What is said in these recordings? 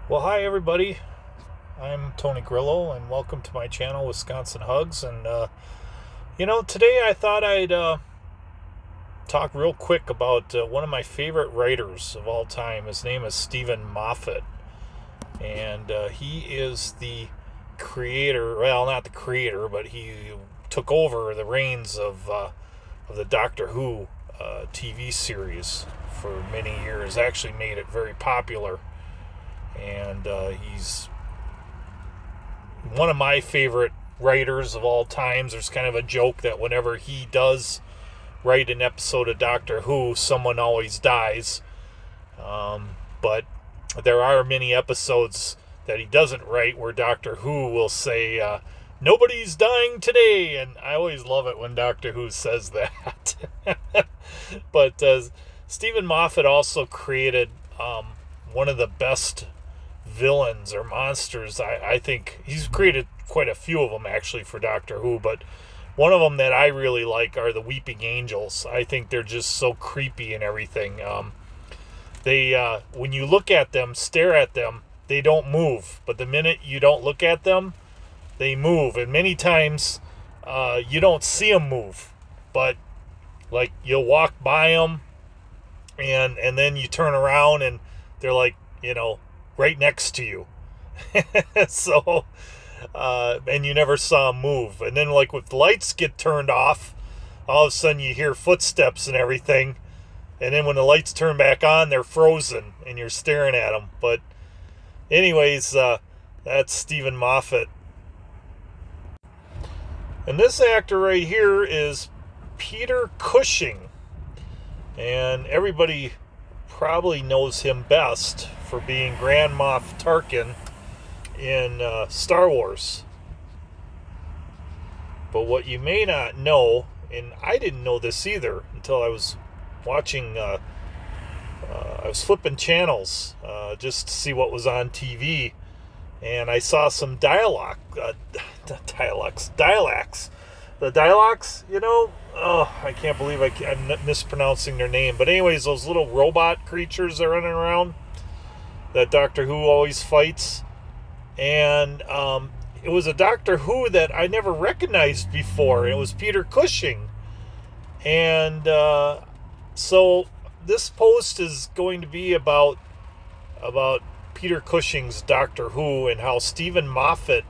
Well, hi everybody. I'm Tony Grillo, and welcome to my channel, Wisconsin Hugs. And today I thought I'd talk real quick about one of my favorite writers of all time. His name is Steven Moffat, and he is the creator. Well, not the creator, but he took over the reins of the Doctor Who TV series for many years. Actually, made it very popular. And he's one of my favorite writers of all times. There's kind of a joke that whenever he does write an episode of Doctor Who, someone always dies. But there are many episodes that he doesn't write where Doctor Who will say, nobody's dying today. And I always love it when Doctor Who says that. But Steven Moffat also created one of the best villains or monsters. I think he's created quite a few of them actually for Doctor Who, but one of them that I really like are the Weeping Angels. I think they're just so creepy and everything. They when you look at them, stare at them, they don't move, but the minute you don't look at them, they move. And many times you don't see them move, but like you'll walk by them and then you turn around and they're like, right next to you. So and you never saw them move. And then like with the lights get turned off, all of a sudden you hear footsteps and everything, and then when the lights turn back on, they're frozen and you're staring at them. But anyways, that's Steven Moffat. And this actor right here is Peter Cushing, and everybody probably knows him best for being Grand Moff Tarkin in Star Wars. But what you may not know, and I didn't know this either until I was watching, I was flipping channels just to see what was on TV, and I saw some dialogues. The dialogues, oh, I can't believe I'm mispronouncing their name. But anyways, those little robot creatures that are running around that Doctor Who always fights. And it was a Doctor Who that I never recognized before. It was Peter Cushing. And so this post is going to be about Peter Cushing's Doctor Who and how Steven Moffat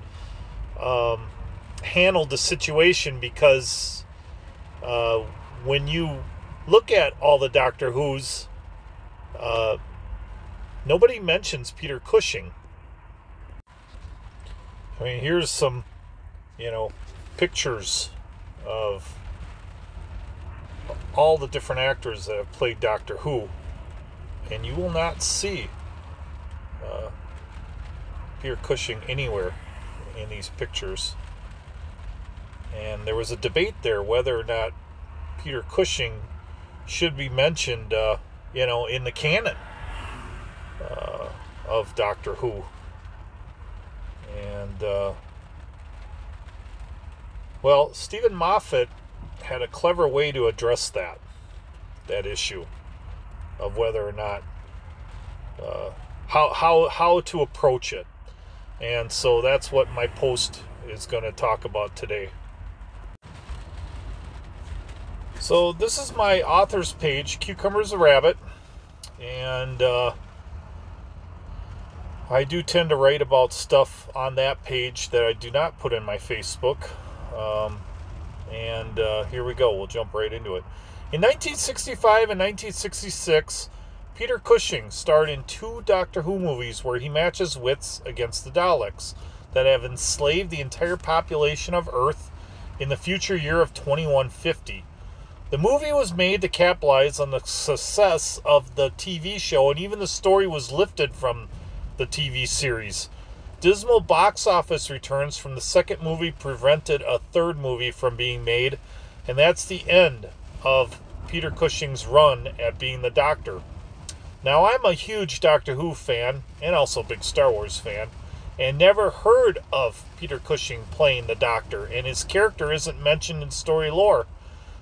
handled the situation, because when you look at all the Doctor Who's, nobody mentions Peter Cushing. I mean, here's some, pictures of all the different actors that have played Doctor Who, and you will not see Peter Cushing anywhere in these pictures. And there was a debate there whether or not Peter Cushing should be mentioned, in the canon of Doctor Who. And, well, Steven Moffat had a clever way to address that issue of whether or not, how to approach it. And so that's what my post is going to talk about today. So this is my author's page, Cucumber's a Rabbit, and I do tend to write about stuff on that page that I do not put in my Facebook. And here we go. We'll jump right into it. In 1965 and 1966, Peter Cushing starred in 2 Doctor Who movies where he matches wits against the Daleks that have enslaved the entire population of Earth in the future year of 2150. The movie was made to capitalize on the success of the TV show, and even the story was lifted from the TV series. Dismal box office returns from the second movie prevented a third movie from being made, and that's the end of Peter Cushing's run at being the Doctor. Now, I'm a huge Doctor Who fan, and also a big Star Wars fan, and never heard of Peter Cushing playing the Doctor, and his character isn't mentioned in story lore.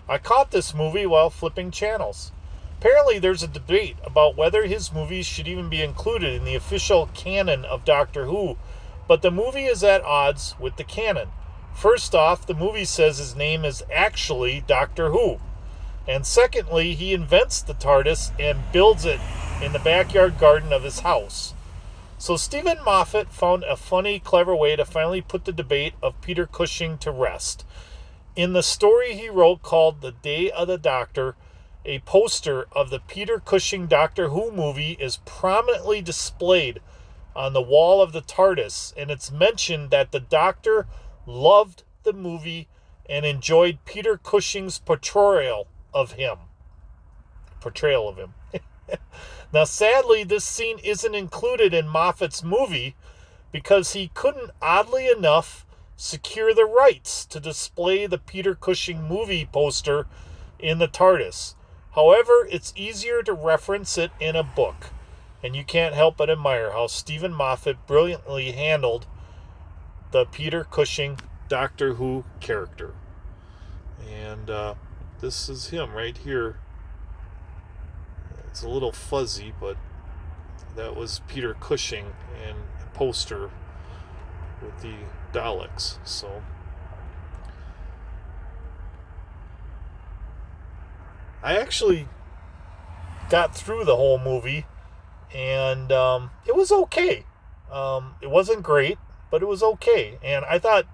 I caught this movie while flipping channels. Apparently, there's a debate about whether his movies should even be included in the official canon of Doctor Who, but the movie is at odds with the canon. First off, the movie says his name is actually Doctor Who. And secondly, he invents the TARDIS and builds it in the backyard garden of his house. So Steven Moffat found a funny, clever way to finally put the debate of Peter Cushing to rest. In the story he wrote called The Day of the Doctor, a poster of the Peter Cushing Doctor Who movie is prominently displayed on the wall of the TARDIS, and it's mentioned that the Doctor loved the movie and enjoyed Peter Cushing's portrayal of him. Now, sadly, this scene isn't included in Moffat's movie because he couldn't, oddly enough, secure the rights to display the Peter Cushing movie poster in the TARDIS. However, it's easier to reference it in a book, and you can't help but admire how Steven Moffat brilliantly handled the Peter Cushing Doctor Who character. And this is him right here. It's a little fuzzy, but that was Peter Cushing and a poster with the Daleks. So I actually got through the whole movie, and it was okay. It wasn't great, but it was okay. And I thought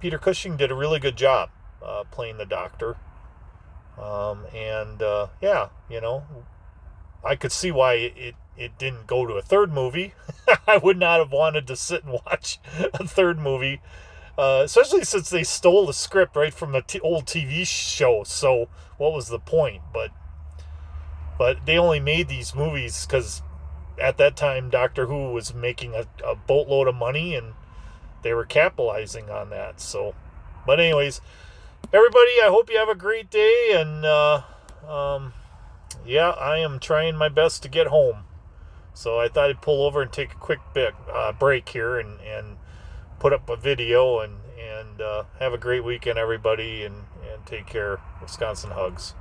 Peter Cushing did a really good job playing the Doctor. Yeah, you know, I could see why it didn't go to a third movie. I would not have wanted to sit and watch a third movie, especially since they stole the script right from the old TV show. So what was the point? But they only made these movies because at that time Doctor Who was making a boatload of money, and they were capitalizing on that. So, but anyways, everybody, I hope you have a great day, and yeah, I am trying my best to get home. So I thought I'd pull over and take a quick break here and put up a video, and have a great weekend, everybody, and take care. Wisconsin hugs.